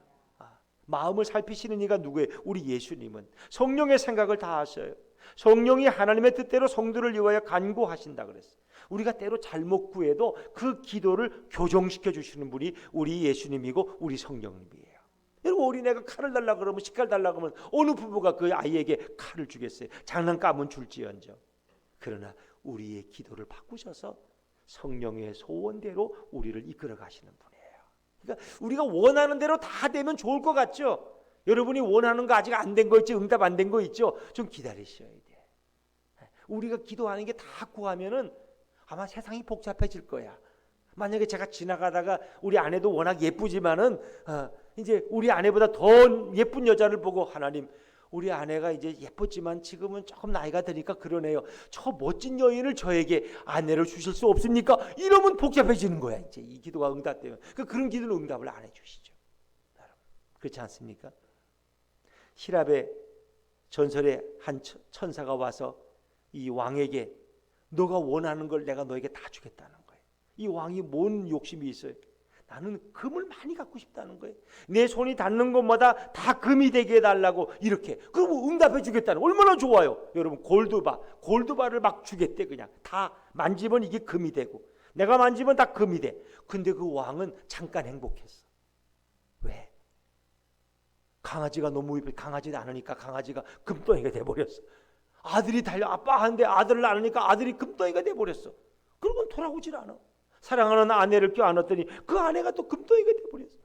마음을 살피시는 이가 누구예요? 우리 예수님은 성령의 생각을 다 아셔요. 성령이 하나님의 뜻대로 성도를 위하여 간구하신다 그랬어요. 우리가 때로 잘못 구해도 그 기도를 교정시켜 주시는 분이 우리 예수님이고 우리 성령님이에요. 여러분, 어린애가 칼을 달라 그러면, 식칼 달라 그러면 어느 부부가 그 아이에게 칼을 주겠어요? 장난감은 줄지언정. 그러나 우리의 기도를 바꾸셔서 성령의 소원대로 우리를 이끌어 가시는 분이에요. 그러니까 우리가 원하는 대로 다 되면 좋을 것 같죠? 여러분이 원하는 거 아직 안 된 거 있죠? 응답 안 된 거 있죠? 좀 기다리셔야 돼. 우리가 기도하는 게 다 구하면은 아마 세상이 복잡해질 거야. 만약에 제가 지나가다가 우리 아내도 워낙 예쁘지만은 이제 우리 아내보다 더 예쁜 여자를 보고, 하나님, 우리 아내가 이제 예뻤지만 지금은 조금 나이가 드니까 그러네요. 저 멋진 여인을 저에게 아내를 주실 수 없습니까? 이러면 복잡해지는 거야. 이제 이 기도가 응답되면. 그런 기도는 응답을 안 해주시죠. 그렇지 않습니까? 히랍의 전설에 한 천사가 와서 이 왕에게 너가 원하는 걸 내가 너에게 다 주겠다는 거예요. 이 왕이 뭔 욕심이 있어요? 나는 금을 많이 갖고 싶다는 거예요. 내 손이 닿는 것마다 다 금이 되게 해달라고 이렇게. 그럼 응답해 주겠다는, 얼마나 좋아요. 여러분, 골드바를 막 주겠대. 그냥 다 만지면 이게 금이 되고 내가 만지면 다 금이 돼. 근데 그 왕은 잠깐 행복했어. 왜? 강아지가 너무 이쁘게, 강아지를 안으니까 강아지가 금덩이가 돼버렸어. 아들이 달려 아빠한테 아들을 안으니까 아들이 금덩이가 돼버렸어. 그러고는 돌아오질 않아. 사랑하는 아내를 껴안았더니 그 아내가 또 금덩이가 돼버렸어.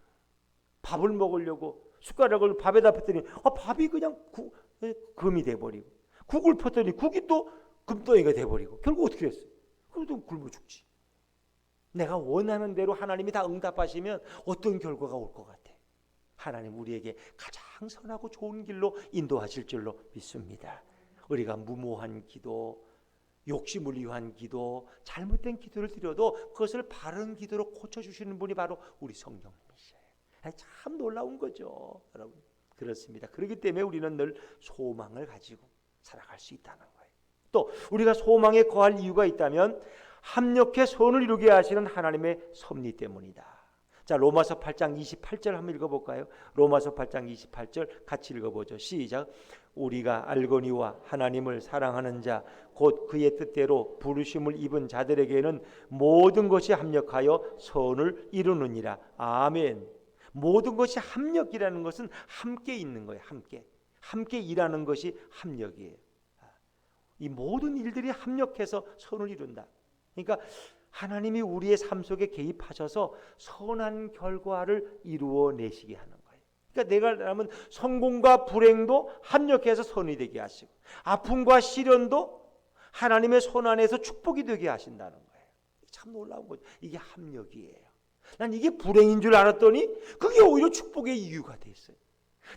밥을 먹으려고 숟가락을 밥에다 폈더니 밥이 그냥 금이 돼버리고, 국을 폈더니 국이 또 금덩이가 돼버리고, 결국 어떻게 됐어요? 그래도 굶어 죽지. 내가 원하는 대로 하나님이 다 응답하시면 어떤 결과가 올 것 같아? 하나님 우리에게 가장 선하고 좋은 길로 인도하실 줄로 믿습니다. 우리가 무모한 기도, 욕심을 위한 기도, 잘못된 기도를 드려도 그것을 바른 기도로 고쳐주시는 분이 바로 우리 성령님이세요. 참 놀라운 거죠, 여러분. 그렇습니다. 그렇기 때문에 우리는 늘 소망을 가지고 살아갈 수 있다는 거예요. 또 우리가 소망에 거할 이유가 있다면 합력해 선을 이루게 하시는 하나님의 섭리 때문이다. 자, 로마서 8장 28절 한번 읽어볼까요? 로마서 8장 28절 같이 읽어보죠. 시작. 우리가 알거니와 하나님을 사랑하는 자 곧 그의 뜻대로 부르심을 입은 자들에게는 모든 것이 합력하여 선을 이루느니라. 아멘. 모든 것이 합력이라는 것은 함께 있는 거예요. 함께 일하는 것이 합력이에요. 이 모든 일들이 합력해서 선을 이룬다. 그러니까 하나님이 우리의 삶 속에 개입하셔서 선한 결과를 이루어내시게 하는 거예요. 그러니까 내가 하면 성공과 불행도 합력해서 선이 되게 하시고, 아픔과 시련도 하나님의 손 안에서 축복이 되게 하신다는 거예요. 참 놀라운 거죠. 이게 합력이에요. 난 이게 불행인 줄 알았더니 그게 오히려 축복의 이유가 됐어요.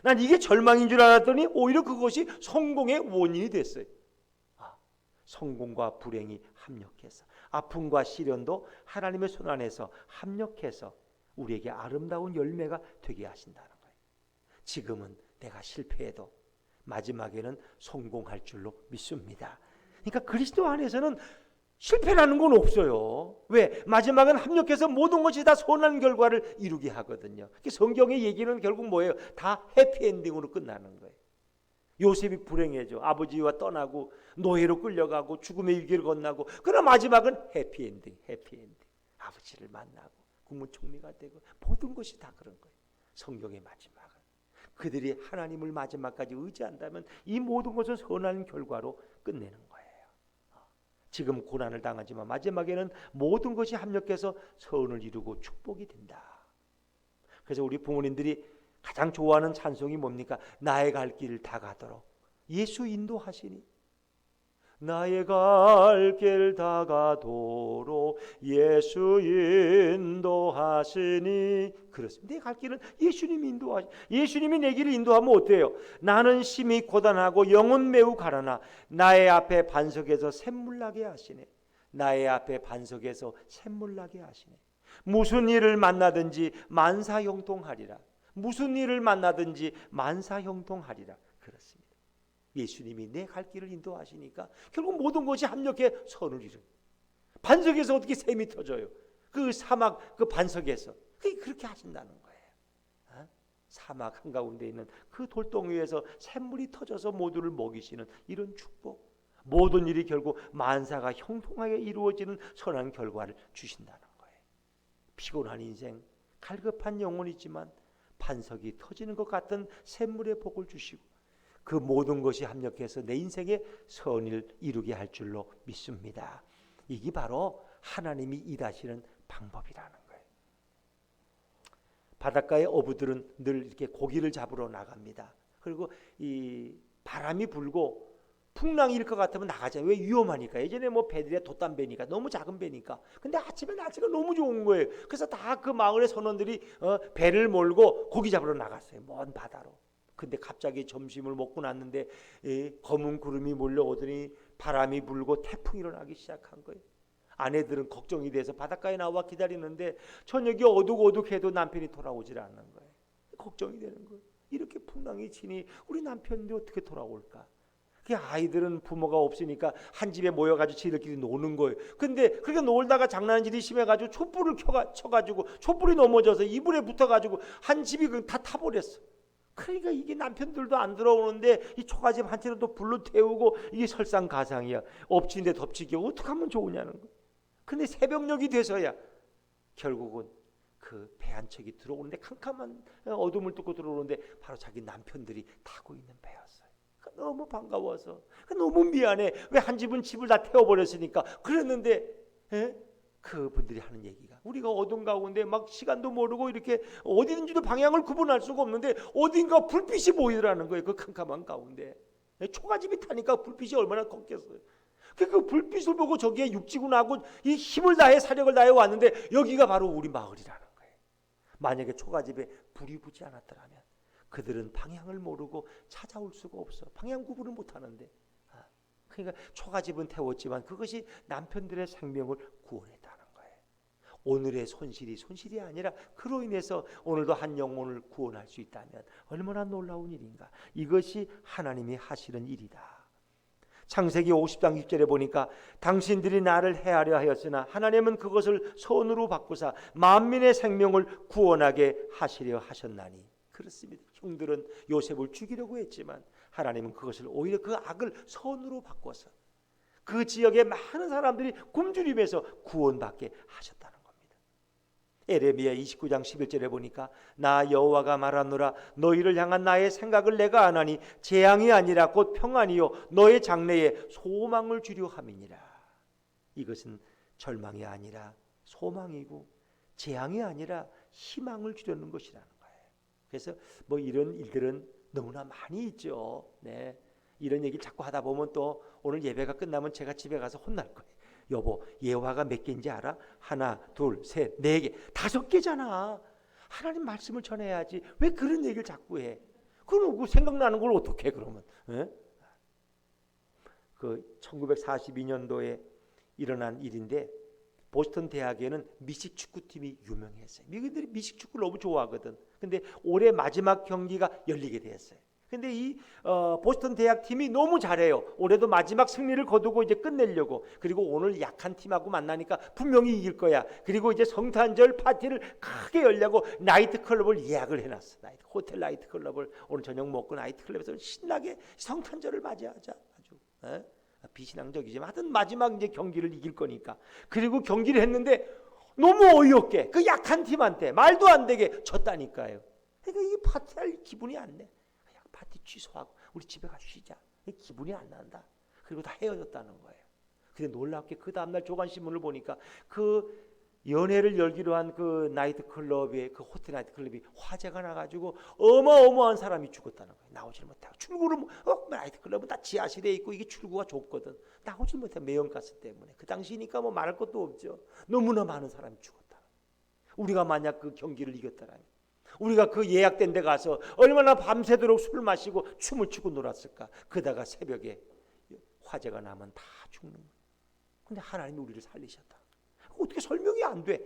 난 이게 절망인 줄 알았더니 오히려 그것이 성공의 원인이 됐어요. 성공과 불행이 합력해서, 아픔과 시련도 하나님의 손 안에서 합력해서 우리에게 아름다운 열매가 되게 하신다는 거예요. 지금은 내가 실패해도 마지막에는 성공할 줄로 믿습니다. 그러니까 그리스도 안에서는 실패라는 건 없어요. 왜? 마지막은 합력해서 모든 것이 다 선한 결과를 이루게 하거든요. 성경의 얘기는 결국 뭐예요? 다 해피엔딩으로 끝나는 거예요. 요셉이 불행해져. 아버지와 떠나고 노예로 끌려가고 죽음의 위기를 건너고, 그러나 마지막은 해피엔딩. 아버지를 만나고 국무총리가 되고, 모든 것이 다 그런 거예요. 성경의 마지막은 그들이 하나님을 마지막까지 의지한다면 이 모든 것은 선한 결과로 끝내는 거예요. 지금 고난을 당하지만 마지막에는 모든 것이 합력해서 선을 이루고 축복이 된다. 그래서 우리 부모님들이 가장 좋아하는 찬송이 뭡니까? 나의 갈 길 다 가도록 예수 인도하시니, 나의 갈 길 다 가도록 예수 인도하시니. 그렇습니다. 내 갈 길은 예수님이 인도하시. 예수님이 내 길을 인도하면 어때요? 나는 심히 고단하고 영혼 매우 가라나 나의 앞에 반석에서 샘물 나게 하시네. 나의 앞에 반석에서 샘물 나게 하시네. 무슨 일을 만나든지 만사형통하리라. 무슨 일을 만나든지 만사형통하리라. 그렇습니다. 예수님이 내 갈 길을 인도하시니까 결국 모든 것이 합력해 선을 이룬. 반석에서 어떻게 샘이 터져요? 그 사막 그 반석에서 그렇게 하신다는 거예요. 사막 한가운데 있는 그 돌덩이 위에서 샘물이 터져서 모두를 먹이시는 이런 축복. 모든 일이 결국 만사가 형통하게 이루어지는 선한 결과를 주신다는 거예요. 피곤한 인생, 갈급한 영혼이지만 반석이 터지는 것 같은 샘물의 복을 주시고 그 모든 것이 합력해서 내 인생에 선을 이루게 할 줄로 믿습니다. 이게 바로 하나님이 일하시는 방법이라는 거예요. 바닷가의 어부들은 늘 이렇게 고기를 잡으러 나갑니다. 그리고 이 바람이 불고 풍랑이 일 것 같으면 나가잖아요. 왜? 위험하니까. 예전에 뭐 배들이 돛담배니까 너무 작은 배니까. 근데 아침에 날씨가 너무 좋은 거예요. 그래서 다 그 마을의 선원들이 배를 몰고 고기 잡으러 나갔어요. 먼 바다로. 근데 갑자기 점심을 먹고 났는데 검은 구름이 몰려오더니 바람이 불고 태풍이 일어나기 시작한 거예요. 아내들은 걱정이 돼서 바닷가에 나와 기다리는데 저녁이 어둑어둑해도 남편이 돌아오질 않는 거예요. 걱정이 되는 거예요. 이렇게 풍랑이 치니 우리 남편이 어떻게 돌아올까? 아이들은 부모가 없으니까 한 집에 모여가지고 지들끼리 노는 거예요. 근데 그렇게 놀다가 장난질이 심해가지고 촛불을 쳐가지고 촛불이 넘어져서 이불에 붙어가지고 한 집이 다 타버렸어. 그러니까 이게 남편들도 안 들어오는데 이 초가집 한 채로 또 불로 태우고 이게 설상가상이야. 엎친 데 덮치기 어떻게 하면 좋으냐는 거야. 근데 새벽녘이 돼서야 결국은 그 배 한 척이 들어오는데 캄캄한 어둠을 뚫고 들어오는데 바로 자기 남편들이 타고 있는 배였어요. 너무 반가워서 너무 미안해. 왜 한 집은 집을 다 태워버렸으니까. 그랬는데 그분들이 하는 얘기가 우리가 어둠 가운데 막 시간도 모르고 이렇게 어디든지도 방향을 구분할 수가 없는데 어딘가 불빛이 보이더라는 거예요. 그 캄캄한 가운데 초가집이 타니까 불빛이 얼마나 컸겠어요. 그 불빛을 보고 저기에 육지군하고 이 힘을 다해 사력을 다해 왔는데 여기가 바로 우리 마을이라는 거예요. 만약에 초가집에 불이 붙지 않았더라면 그들은 방향을 모르고 찾아올 수가 없어. 방향 구분을 못하는데. 그러니까 초가집은 태웠지만 그것이 남편들의 생명을 구원했다는 거예요. 오늘의 손실이 아니라 그로 인해서 오늘도 한 영혼을 구원할 수 있다면 얼마나 놀라운 일인가. 이것이 하나님이 하시는 일이다. 창세기 50장 6절에 보니까 당신들이 나를 해하려 하였으나 하나님은 그것을 선으로 바꾸사 만민의 생명을 구원하게 하시려 하셨나니. 그렇습니다. 형들은 요셉을 죽이려고 했지만 하나님은 그것을 오히려 그 악을 선으로 바꿔서 그 지역의 많은 사람들이 굶주림에서 구원받게 하셨다는 겁니다. 에레미야 29장 11절에 보니까 나 여호와가 말하노라 너희를 향한 나의 생각을 내가 아나니 재앙이 아니라 곧 평안이요 너의 장래에 소망을 주려 함이니라. 이것은 절망이 아니라 소망이고 재앙이 아니라 희망을 주려는 것이라는 거예요. 그래서 뭐 이런 일들은 너무나 많이 있죠. 네. 이런 얘기 자꾸 하다 보면 또 오늘 예배가 끝나면 제가 집에 가서 혼날 거예요. 여보, 예화가 몇 개인지 알아? 하나, 둘, 셋, 네 개, 5개잖아. 하나님 말씀을 전해야지. 왜 그런 얘기를 자꾸 해? 그럼 생각나는 걸 어떻게 해, 그러면? 에? 그 1942년도에 일어난 일인데 보스턴 대학에는 미식 축구팀이 유명했어요. 미국인들이 미식 축구를 너무 좋아하거든. 근데 올해 마지막 경기가 열리게 됐어요. 근데 이 보스턴 대학 팀이 너무 잘해요. 올해도 마지막 승리를 거두고 이제 끝내려고. 그리고 오늘 약한 팀하고 만나니까 분명히 이길 거야. 그리고 이제 성탄절 파티를 크게 열려고 나이트 클럽을 예약을 해놨어. 호텔 나이트 클럽을 오늘 저녁 먹고 나이트 클럽에서 신나게 성탄절을 맞이하자. 아주 비신앙적이지만 하여튼 마지막 이제 경기를 이길 거니까. 그리고 경기를 했는데 너무 어이없게 그 약한 팀한테 말도 안 되게 졌다니까요. 그러니까 이 파티할 기분이 안 내. 파티 취소하고 우리 집에 가서 쉬자. 기분이 안 난다. 그리고 다 헤어졌다는 거예요. 근데 놀랍게 그 다음날 조간신문을 보니까 그 연애를 열기로 한 그 나이트 클럽의 그 호텔 나이트 클럽이 화재가 나가지고 어마어마한 사람이 죽었다는 거예요. 나오질 못하고 출구를 나이트 클럽은 다 지하실에 있고 이게 출구가 좁거든. 나오질 못해 매연가스 때문에. 그 당시니까 뭐 말할 것도 없죠. 너무나 많은 사람이 죽었다. 우리가 만약 그 경기를 이겼다라면 우리가 그 예약된 데 가서 얼마나 밤새도록 술을 마시고 춤을 추고 놀았을까. 그러다가 새벽에 화재가 나면 다 죽는 거예요. 근데 하나님이 우리를 살리셨다. 어떻게 설명이 안 돼?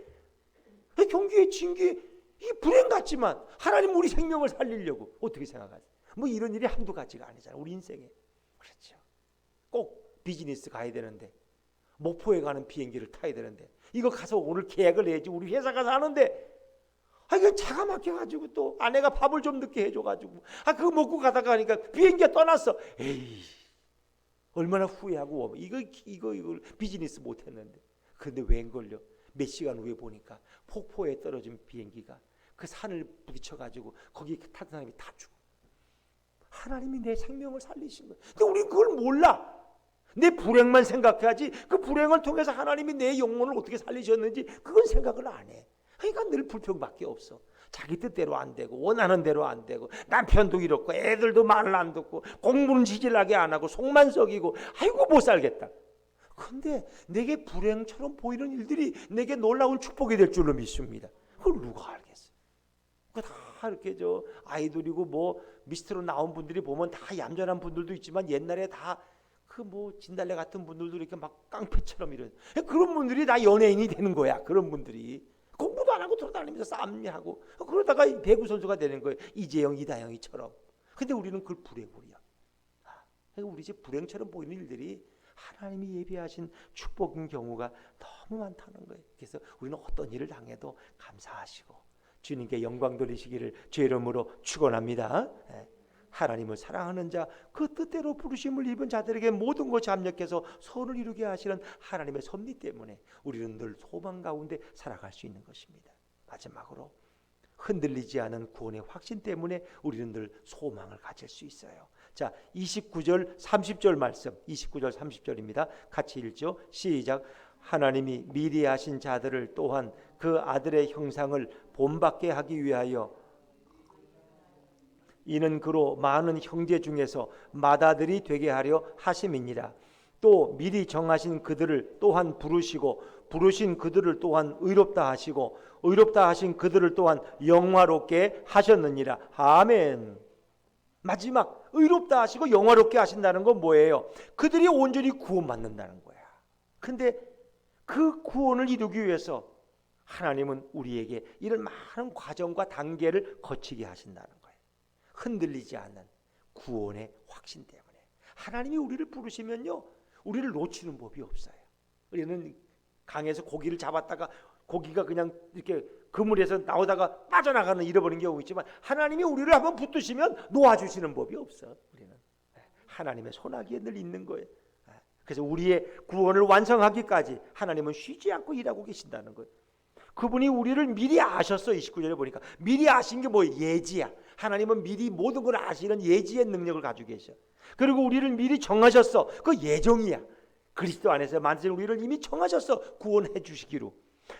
경기에 진기 이 불행 같지만 하나님 우리 생명을 살리려고 어떻게 생각하세요? 뭐 이런 일이 한두 가지가 아니잖아요. 우리 인생에. 그렇죠. 꼭 비즈니스 가야 되는데 목포에 가는 비행기를 타야 되는데 이거 가서 오늘 계약을 해야지 우리 회사 가서 하는데 이거 차가 막혀가지고 또 아내가 밥을 좀 늦게 해줘가지고 그거 먹고 가다가 하니까 비행기가 떠났어. 에이 얼마나 후회하고 이거 비즈니스 못했는데. 그런데 웬걸요? 몇 시간 후에 보니까 폭포에 떨어진 비행기가 그 산을 부딪혀가지고 거기 탄 사람이 다 죽어. 하나님이 내 생명을 살리신 거예요. 근데 우리는 그걸 몰라. 내 불행만 생각해야지 그 불행을 통해서 하나님이 내 영혼을 어떻게 살리셨는지 그건 생각을 안 해. 그러니까 늘 불평밖에 없어. 자기 뜻대로 안 되고 원하는 대로 안 되고 남편도 이렇고 애들도 말을 안 듣고 공부는 지질하게 안 하고 속만 썩이고 아이고 못 살겠다. 그런데 내게 불행처럼 보이는 일들이 내게 놀라운 축복이 될 줄로 믿습니다. 그걸 누가 알겠어요? 다 이렇게 아이돌이고 뭐 미스트로 나온 분들이 보면 다 얌전한 분들도 있지만 옛날에 다 그 뭐 진달래 같은 분들도 이렇게 막 깡패처럼 이런 그런 분들이 다 연예인이 되는 거야. 그런 분들이 공부도 안 하고 돌아다니면서 싸움하고 그러다가 배구 선수가 되는 거예요. 이재영, 이다영이처럼. 근데 우리는 그걸 불행물이야. 우리 집 불행처럼 보이는 일들이 하나님이 예비하신 축복인 경우가 너무 많다는 거예요. 그래서 우리는 어떤 일을 당해도 감사하시고 주님께 영광 돌리시기를 주의 이름으로 축원합니다. 하나님을 사랑하는 자, 그 뜻대로 부르심을 입은 자들에게 모든 것이 합력해서 선을 이루게 하시는 하나님의 섭리 때문에 우리는 늘 소망 가운데 살아갈 수 있는 것입니다. 마지막으로 흔들리지 않은 구원의 확신 때문에 우리는 늘 소망을 가질 수 있어요. 자, 29절 30절 말씀, 29절 30절입니다. 같이 읽죠. 시작. 하나님이 미리 하신 자들을 또한 그 아들의 형상을 본받게 하기 위하여 이는 그로 많은 형제 중에서 맏아들이 되게 하려 하심이니라. 또 미리 정하신 그들을 또한 부르시고 부르신 그들을 또한 의롭다 하시고 의롭다 하신 그들을 또한 영화롭게 하셨느니라. 아멘. 마지막 의롭다 하시고 영화롭게 하신다는 건 뭐예요? 그들이 온전히 구원받는다는 거야. 근데 그 구원을 이루기 위해서 하나님은 우리에게 이런 많은 과정과 단계를 거치게 하신다는 거예요. 흔들리지 않는 구원의 확신 때문에. 하나님이 우리를 부르시면요, 우리를 놓치는 법이 없어요. 우리는 강에서 고기를 잡았다가 고기가 그냥 이렇게 그물에서 나오다가 빠져나가는 잃어버린 경우 있지만 하나님이 우리를 한번 붙드시면 놓아주시는 법이 없어. 우리는 하나님의 손아귀에 늘 있는 거예요. 그래서 우리의 구원을 완성하기까지 하나님은 쉬지 않고 일하고 계신다는 거예요. 그분이 우리를 미리 아셨어. 29절에 보니까 미리 아신 게 뭐예요? 예지야. 하나님은 미리 모든 걸 아시는 예지의 능력을 가지고 계셔. 그리고 우리를 미리 정하셨어. 그 예정이야. 그리스도 안에서 만드신 우리를 이미 정하셨어. 구원해 주시기로.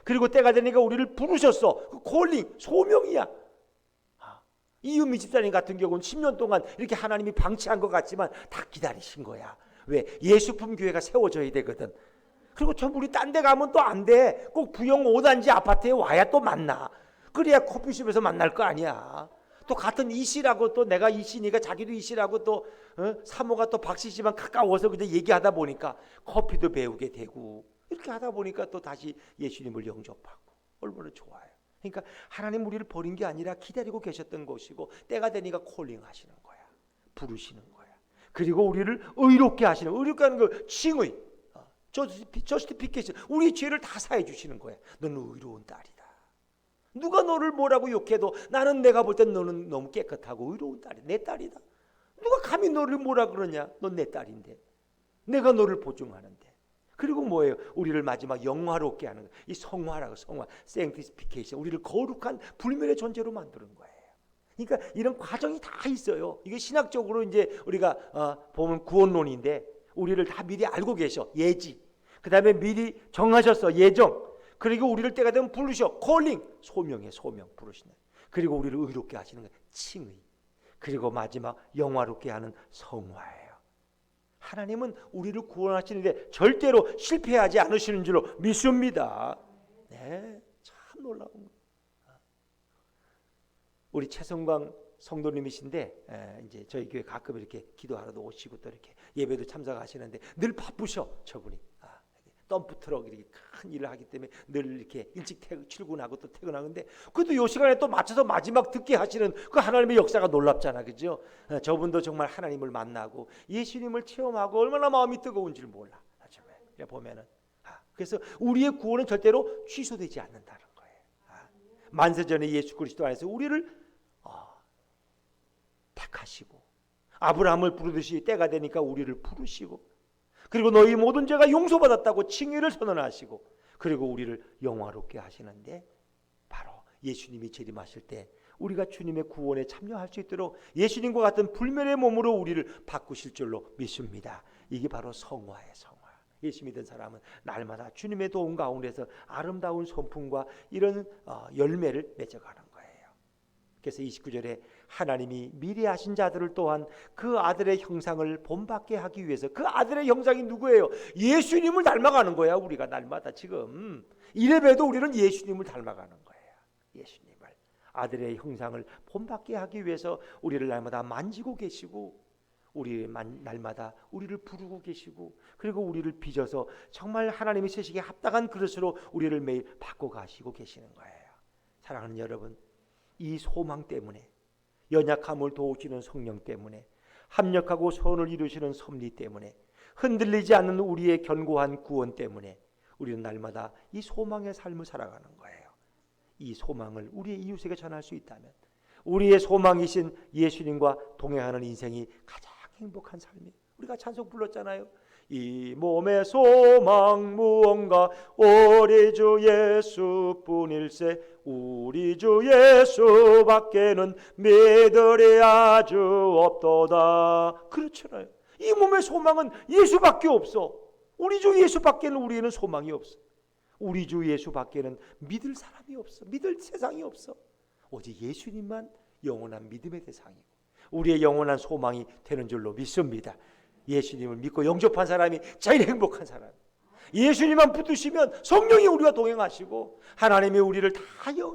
그리고 때가 되니까 우리를 부르셨어. 그 콜링, 소명이야. 이은미 집사님 같은 경우는 10년 동안 이렇게 하나님이 방치한 것 같지만 다 기다리신 거야. 왜? 예수품 교회가 세워져야 되거든. 그리고 전부 우리 딴 데 가면 또 안 돼. 꼭 부영 5단지 아파트에 와야 또 만나. 그래야 커피숍에서 만날 거 아니야. 또 같은 이씨라고 또 내가 이씨니까 자기도 이씨라고 또 사모가 또 박씨지만 가까워서 그냥 얘기하다 보니까 커피도 배우게 되고 이렇게 하다 보니까 또 다시 예수님을 영접하고 얼마나 좋아요. 그러니까 하나님 우리를 버린 게 아니라 기다리고 계셨던 것이고 때가 되니까 콜링하시는 거야. 부르시는 거야. 그리고 우리를 의롭게 하시는, 의롭게 하는 거 칭의, 저스티피케이션, 우리 죄를 다 사해 주시는 거야. 너는 의로운 딸이다. 누가 너를 뭐라고 욕해도 나는 내가 볼 땐 너는 너무 깨끗하고 의로운 딸이다. 내 딸이다. 누가 감히 너를 뭐라 그러냐? 넌 내 딸인데. 내가 너를 보증하는데. 그리고 뭐예요? 우리를 마지막 영화롭게 하는 거예요. 이 성화라고, 성화, sanctification, 우리를 거룩한 불멸의 존재로 만드는 거예요. 그러니까 이런 과정이 다 있어요. 이게 신학적으로 이제 우리가 보면 구원론인데 우리를 다 미리 알고 계셔. 예지. 그 다음에 미리 정하셨어. 예정. 그리고 우리를 때가 되면 부르셔. 콜링. 소명에 소명 부르시네. 그리고 우리를 의롭게 하시는 거예요. 칭의. 그리고 마지막 영화롭게 하는 성화예요. 하나님은 우리를 구원하시는데 절대로 실패하지 않으시는 줄로 믿습니다. 네, 참 놀라운 거예요. 우리 최성광 성도님이신데 이제 저희 교회 가끔 이렇게 기도하러도 오시고 또 이렇게 예배도 참석하시는데 늘 바쁘셔. 저분이 덤프 트럭 이렇게 큰 일을 하기 때문에 늘 이렇게 일찍 출근하고 또 퇴근하는데 그래도 요 시간에 또 맞춰서 마지막 듣게 하시는 그 하나님의 역사가 놀랍잖아, 그죠? 저분도 정말 하나님을 만나고 예수님을 체험하고 얼마나 마음이 뜨거운지를 몰라. 나중에 보면은 그래서 우리의 구원은 절대로 취소되지 않는다는 거예요. 만세전에 예수 그리스도 안에서 우리를 택하시고 아브라함을 부르듯이 때가 되니까 우리를 부르시고 그리고 너희 모든 죄가 용서받았다고 칭의를 선언하시고 그리고 우리를 영화롭게 하시는데 바로 예수님이 재림하실 때 우리가 주님의 구원에 참여할 수 있도록 예수님과 같은 불멸의 몸으로 우리를 바꾸실 줄로 믿습니다. 이게 바로 성화예요. 성화. 예수 믿은 사람은 날마다 주님의 도움 가운데서 아름다운 성품과 이런 열매를 맺어가는 거예요. 그래서 29절에 하나님이 미리 하신 자들을 또한 그 아들의 형상을 본받게 하기 위해서 그 아들의 형상이 누구예요? 예수님을 닮아가는 거야. 우리가 날마다 지금 이래봬도 우리는 예수님을 닮아가는 거예요. 예수님을 아들의 형상을 본받게 하기 위해서 우리를 날마다 만지고 계시고 우리 날마다 우리를 부르고 계시고 그리고 우리를 빚어서 정말 하나님의 세식에 합당한 그릇으로 우리를 매일 바꿔가시고 계시는 거예요. 사랑하는 여러분, 이 소망 때문에 연약함을 도우시는 성령 때문에 합력하고 선을 이루시는 섭리 때문에 흔들리지 않는 우리의 견고한 구원 때문에 우리는 날마다 이 소망의 삶을 살아가는 거예요. 이 소망을 우리의 이웃에게 전할 수 있다면 우리의 소망이신 예수님과 동행하는 인생이 가장 행복한 삶이에요. 우리가 찬송 불렀잖아요. 이 몸의 소망 무언가 우리 주 예수뿐일세 우리 주 예수밖에는 믿으리 아주 없도다. 그렇잖아요. 이 몸의 소망은 예수밖에 없어. 우리 주 예수밖에는 우리에는 소망이 없어. 우리 주 예수밖에는 믿을 사람이 없어. 믿을 세상이 없어. 오직 예수님만 영원한 믿음의 대상이고 우리의 영원한 소망이 되는 줄로 믿습니다. 예수님을 믿고 영접한 사람이 제일 행복한 사람. 예수님만 붙드시면 성령이 우리와 동행하시고 하나님이 우리를 다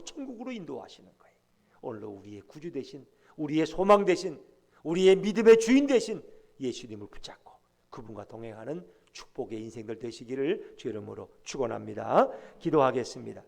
천국으로 인도하시는 거예요. 오늘도 우리의 구주 되신 우리의 소망 되신 우리의 믿음의 주인 되신 예수님을 붙잡고 그분과 동행하는 축복의 인생들 되시기를 주 이름으로 축원합니다. 기도하겠습니다.